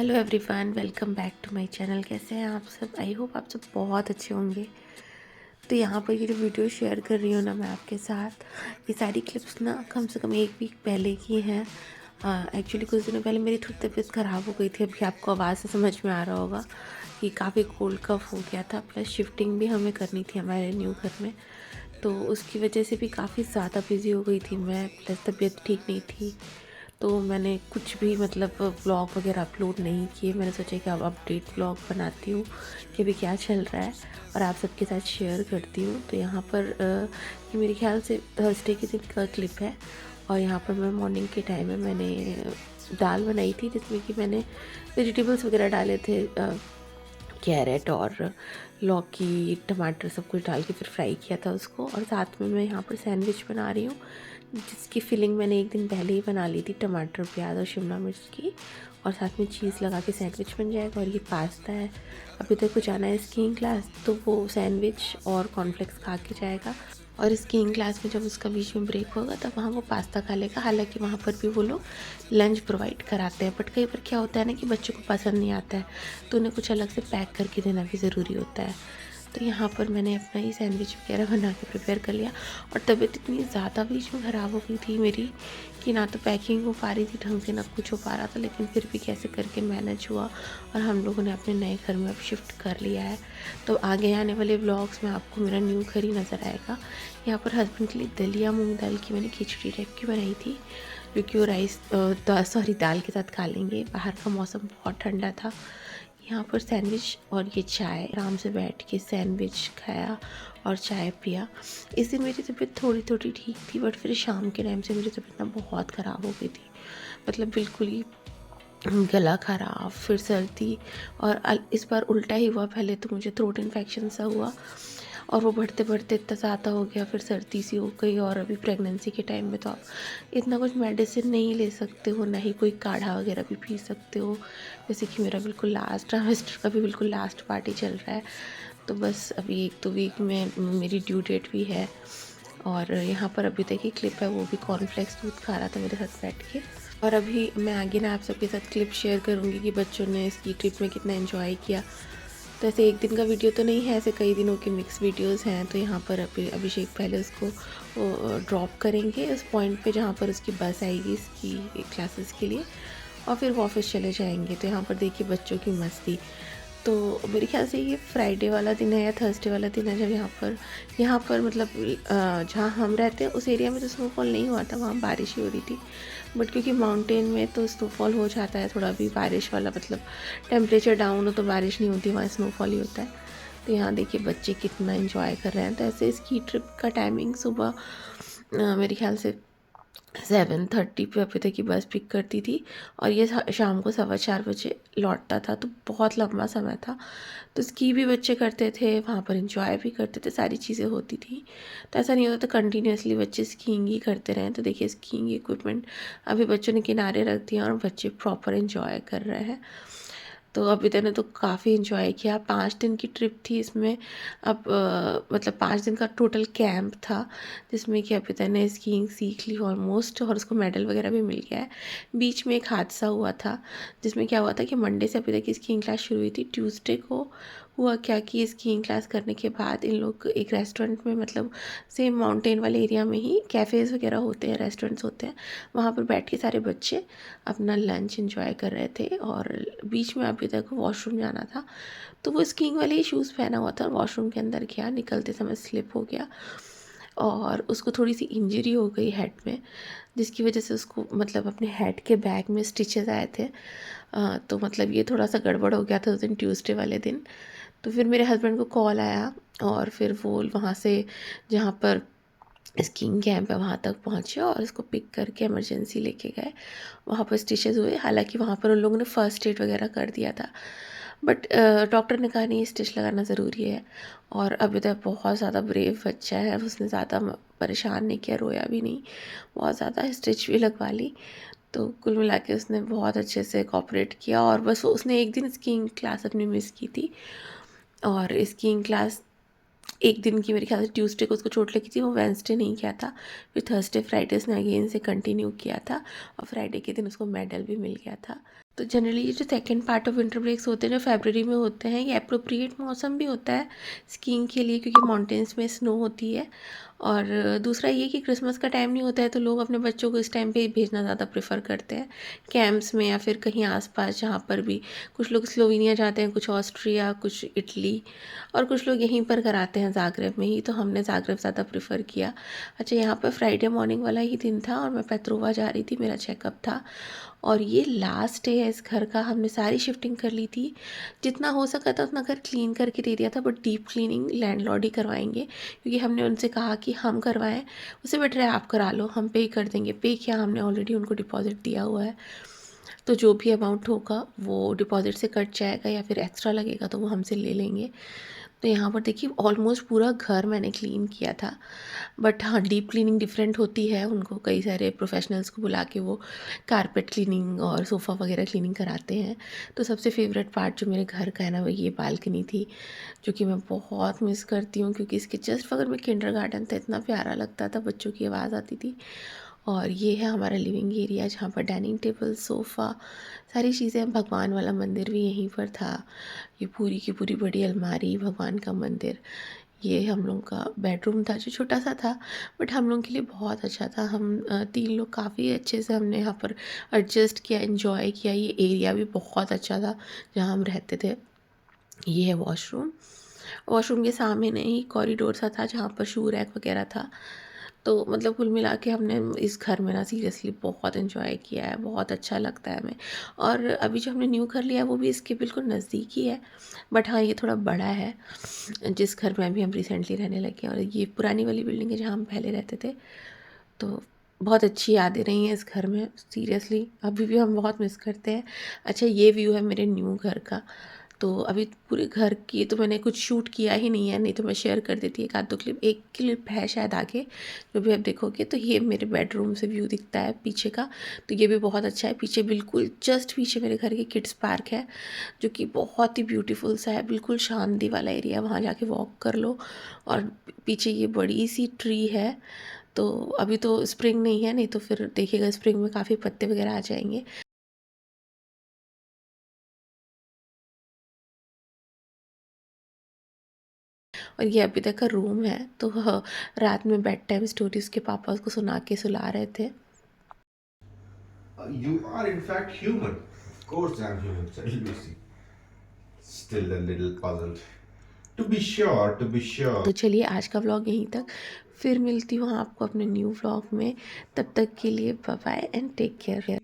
Hello everyone, welcome back to my channel. कैसे हैं आप सब? आई होप आप सब बहुत अच्छे होंगे। तो यहाँ पर ये जो वीडियो शेयर कर रही हूँ ना मैं आपके साथ, ये सारी क्लिप्स ना कम से कम एक वीक पहले की हैं। एक्चुअली कुछ दिनों पहले मेरी थोड़ी तबीयत ख़राब हो गई थी। अभी आपको आवाज़ से समझ में आ रहा होगा कि काफ़ी कोल्ड कफ हो गया था, प्लस शिफ्टिंग भी हमें करनी थी हमारे न्यू घर में। तो उसकी वजह से भी काफ़ी ज़्यादा बिज़ी हो गई थी मैं, प्लस तबीयत ठीक नहीं थी। तो मैंने कुछ भी मतलब व्लॉग वगैरह अपलोड नहीं किए। मैंने सोचा कि अब अपडेट व्लॉग बनाती हूँ कि अभी क्या चल रहा है और आप सबके साथ शेयर करती हूँ। तो यहाँ पर ये मेरे ख्याल से थर्सडे के दिन का क्लिप है। और यहाँ पर मैं मॉर्निंग के टाइम में मैंने दाल बनाई थी, जिसमें कि मैंने वेजिटेबल्स वगैरह डाले थे, कैरेट और लौकी टमाटर सब कुछ डाल के फिर फ्राई किया था उसको। और साथ में मैं यहाँ पर सैंडविच बना रही हूँ, जिसकी फिलिंग मैंने एक दिन पहले ही बना ली थी, टमाटर प्याज और शिमला मिर्च की। और साथ में चीज़ लगा के सैंडविच बन जाएगा। और ये पास्ता है, अभी तक कुछ आना है स्कीइंग क्लास, तो वो सैंडविच और कॉर्नफ्लेक्स खा के जाएगा। और स्कीइंग क्लास में जब उसका बीच में ब्रेक होगा तब वहाँ वो पास्ता खा लेगा। हालांकि वहाँ पर भी वो लोग लंच प्रोवाइड कराते हैं, बट कई बार क्या होता है ना कि बच्चों को पसंद नहीं आता है, तो उन्हें कुछ अलग से पैक करके देना भी ज़रूरी होता है। तो यहाँ पर मैंने अपना ही सैंडविच वगैरह बना के प्रिपेयर कर लिया। और तबीयत इतनी ज़्यादा बीच में ख़राब हो गई थी मेरी कि ना तो पैकिंग हो पा रही थी ढंग से, ना कुछ हो पा रहा था, लेकिन फिर भी कैसे करके मैनेज हुआ। और हम लोगों ने अपने नए घर में अब शिफ्ट कर लिया है। तो आगे आने वाले व्लॉग्स में आपको मेरा न्यू घर ही नज़र आएगा। यहाँ पर हस्बैंड के लिए दलिया मूंग दाल की मैंने खिचड़ी टाइप की बनाई थी, क्योंकि वो दाल के साथ खा लेंगे। बाहर का मौसम बहुत ठंडा था। यहाँ पर सैंडविच और ये चाय, आराम से बैठ के सैंडविच खाया और चाय पिया। इस दिन मेरी तबीयत थोड़ी थोड़ी ठीक थी, बट फिर शाम के टाइम से मेरी तबीयत ना बहुत ख़राब हो गई थी। मतलब बिल्कुल ही गला ख़राब, फिर सर्दी। और इस बार उल्टा ही हुआ। पहले तो मुझे थ्रोट इन्फेक्शन सा हुआ और वो बढ़ते बढ़ते इतना ज़्यादा हो गया, फिर सर्दी सी हो गई। और अभी प्रेगनेंसी के टाइम में तो आप इतना कुछ मेडिसिन नहीं ले सकते हो, ना ही कोई काढ़ा वगैरह भी पी सकते हो। जैसे कि मेरा बिल्कुल लास्ट ट्राइमेस्टर का भी बिल्कुल लास्ट पार्टी चल रहा है। तो बस अभी 1-2 वीक में मेरी ड्यू डेट भी है। और यहाँ पर अभी तक ही क्लिप है, वो भी कॉर्नफ्लेक्स दूध खा रहा था मेरे साथ बैठ के। और अभी मैं आगे ना आप सबके साथ क्लिप शेयर करूँगी कि बच्चों ने इसकी ट्रिप में कितना एंजॉय किया। तो ऐसे एक दिन का वीडियो तो नहीं है, ऐसे कई दिनों के मिक्स वीडियोस हैं। तो यहाँ पर अभिषेक पहले उसको ड्रॉप करेंगे उस पॉइंट पे जहाँ पर उसकी बस आएगी इसकी क्लासेस के लिए, और फिर वो ऑफिस चले जाएंगे। तो यहाँ पर देखिए बच्चों की मस्ती। तो मेरे ख्याल से ये फ्राइडे वाला दिन है या थर्सडे वाला दिन है, जब यहाँ पर मतलब जहाँ हम रहते हैं उस एरिया में तो स्नोफॉल नहीं हुआ था, वहाँ बारिश ही हो रही थी। बट क्योंकि माउंटेन में तो स्नोफॉल हो जाता है थोड़ा भी, बारिश वाला मतलब टेम्परेचर डाउन हो तो बारिश नहीं होती, वहाँ स्नोफॉल ही होता है। तो यहाँ देखिए बच्चे कितना एंजॉय कर रहे हैं। तो ऐसे इसकी ट्रिप का टाइमिंग सुबह मेरे ख्याल से 7:30 पे अभी तक की बस पिक करती थी, और ये शाम को 4:15 लौटता था। तो बहुत लंबा समय था। तो स्की भी बच्चे करते थे, वहाँ पर इंजॉय भी करते थे, सारी चीज़ें होती थी। तो ऐसा नहीं होता था कंटिन्यूसली बच्चे स्कीइंग ही करते रहें। तो देखिए स्कीइंग इक्विपमेंट अभी बच्चों ने किनारे रख दिया और बच्चे प्रॉपर इंजॉय कर रहे हैं। तो अभी तक ने तो काफ़ी इन्जॉय किया। 5 दिन की ट्रिप थी इसमें। अब मतलब 5 दिन का टोटल कैंप था, जिसमें कि अभी तक ने स्कीइंग सीख ली ऑलमोस्ट, और उसको मेडल वगैरह भी मिल गया है। बीच में एक हादसा हुआ था, जिसमें क्या हुआ था कि मंडे से अभी तक की स्कीइंग क्लास शुरू हुई थी। ट्यूसडे को हुआ क्या कि स्कीइंग क्लास करने के बाद इन लोग एक रेस्टोरेंट में, मतलब सेम माउंटेन वाले एरिया में ही कैफ़ेज़ वगैरह होते हैं, रेस्टोरेंट्स होते हैं, वहाँ पर बैठ के सारे बच्चे अपना लंच एंजॉय कर रहे थे। और बीच में अभी तक वॉशरूम जाना था, तो वो स्कीइंग वाले ही शूज़ पहना हुआ था, वॉशरूम के अंदर गया, निकलते समय स्लिप हो गया और उसको थोड़ी सी इंजरी हो गई हेड में, जिसकी वजह से उसको मतलब अपने हेड के बैक में स्टिचेस आए थे। तो मतलब ये थोड़ा सा गड़बड़ हो गया था उस दिन, ट्यूसडे वाले दिन। तो फिर मेरे हस्बैंड को कॉल आया और फिर वो वहाँ से जहाँ पर स्कीइंग कैंप है वहाँ तक पहुँचे और उसको पिक करके इमरजेंसी लेके गए। वहाँ पर स्टिचेस हुए, हालांकि वहाँ पर उन लोगों ने फ़र्स्ट एड वगैरह कर दिया था, बट डॉक्टर ने कहा नहीं स्टिच लगाना ज़रूरी है। और अभी तक बहुत ज़्यादा ब्रेव बच्चा है, उसने ज़्यादा परेशान नहीं किया, रोया भी नहीं, बहुत ज़्यादा स्टिच भी लगवा ली। तो कुल मिला के उसने बहुत अच्छे से कोऑपरेट किया। और बस उसने एक दिन स्कीइंग क्लास अपनी मिस की थी, और स्कीइंग क्लास एक दिन की, मेरे ख्याल से ट्यूसडे को उसको चोट लगी थी, वो वेंसडे नहीं किया था। फिर थर्सडे फ्राइडे उसने अगेन से कंटिन्यू किया था, और फ्राइडे के दिन उसको मेडल भी मिल गया था। तो जनरली ये जो second part of winter breaks होते हैं जो फरवरी में होते हैं, ये अप्रोप्रिएट मौसम भी होता है स्कीइंग के लिए, क्योंकि माउंटेन्स में स्नो होती है। और दूसरा ये कि क्रिसमस का टाइम नहीं होता है, तो लोग अपने बच्चों को इस टाइम पे भेजना ज़्यादा प्रेफर करते हैं कैंप्स में या फिर कहीं आसपास, जहाँ पर भी कुछ लोग स्लोवेनिया जाते हैं, कुछ ऑस्ट्रिया, कुछ इटली, और कुछ लोग यहीं पर कराते हैं ज़ाग्रेब में ही। तो हमने ज़ाग्रेब ज़्यादा प्रेफर किया। अच्छा, यहाँ पर फ्राइडे मॉर्निंग वाला ही दिन था और मैं पेत्रोवा जा रही थी, मेरा चेकअप था। और ये लास्ट डे है इस घर का। हमने सारी शिफ्टिंग कर ली थी, जितना हो सका था उतना घर क्लीन करके दे दिया था, बट डीप क्लीनिंग लैंडलॉर्ड ही करवाएंगे, क्योंकि हमने उनसे कहा कि हम करवाएं, उससे बेटर है आप करा लो, हम पे कर देंगे। पे किया हमने, ऑलरेडी उनको डिपॉजिट दिया हुआ है, तो जो भी अमाउंट होगा वो डिपॉजिट से कट जाएगा, या फिर एक्स्ट्रा लगेगा तो वो हमसे ले लेंगे। तो यहाँ पर देखिए ऑलमोस्ट पूरा घर मैंने क्लीन किया था। बट हाँ, डीप क्लीनिंग डिफरेंट होती है, उनको कई सारे प्रोफेशनल्स को बुला के वो कारपेट क्लीनिंग और सोफ़ा वगैरह क्लीनिंग कराते हैं। तो सबसे फेवरेट पार्ट जो मेरे घर का है ना, वो ये बालकनी थी, जो कि मैं बहुत मिस करती हूँ, क्योंकि इसके जस्ट बगल में किंडरगार्टन था, इतना प्यारा लगता था, बच्चों की आवाज़ आती थी। और ये है हमारा लिविंग एरिया, जहाँ पर डाइनिंग टेबल, सोफ़ा, सारी चीज़ें, भगवान वाला मंदिर भी यहीं पर था। ये पूरी की पूरी बड़ी अलमारी, भगवान का मंदिर। ये हम लोग का बेडरूम था जो छोटा सा था, बट हम लोग के लिए बहुत अच्छा था। हम 3 लोग काफ़ी अच्छे से हमने यहाँ पर एडजस्ट किया, एंजॉय किया। ये एरिया भी बहुत अच्छा था जहाँ हम रहते थे। ये है वॉशरूम। वॉशरूम के सामने ही कॉरिडोर सा था जहाँ पर शू रैक वगैरह था। तो मतलब कुल मिला के हमने इस घर में ना सीरियसली बहुत एंजॉय किया है, बहुत अच्छा लगता है हमें। और अभी जो हमने न्यू घर लिया है वो भी इसके बिल्कुल नज़दीक ही है, बट हाँ, ये थोड़ा बड़ा है जिस घर में अभी हम रिसेंटली रहने लगे हैं। और ये पुरानी वाली बिल्डिंग है जहाँ हम पहले रहते थे। तो बहुत अच्छी यादें रही हैं इस घर में, सीरियसली अभी भी हम बहुत मिस करते हैं। अच्छा, ये व्यू है मेरे न्यू घर का। तो अभी पूरे घर की तो मैंने कुछ शूट किया ही नहीं है, नहीं तो मैं शेयर कर देती एक आध दो क्लिप। एक क्लिप है शायद आगे, जो भी आप देखोगे। तो ये मेरे बेडरूम से व्यू दिखता है पीछे का, तो ये भी बहुत अच्छा है। पीछे बिल्कुल जस्ट पीछे मेरे घर के किड्स पार्क है, जो कि बहुत ही ब्यूटीफुल सा है, बिल्कुल शांति वाला एरिया, वहाँ जाके वॉक कर लो। और पीछे ये बड़ी सी ट्री है। तो अभी तो स्प्रिंग नहीं है, नहीं तो फिर देखिएगा स्प्रिंग में काफ़ी पत्ते वगैरह आ जाएंगे। और ये अभी तक का रूम है। तो रात में बेड टाइम स्टोरी उसके पापा उसको सुना के सुला रहे थे। You are in fact human. Of course, I'm human, said Lucy, still a little puzzled. To be sure. तो चलिए आज का व्लॉग यहीं तक, फिर मिलती हूँ आपको अपने न्यू व्लॉग में। तब तक के लिए bye bye and take care.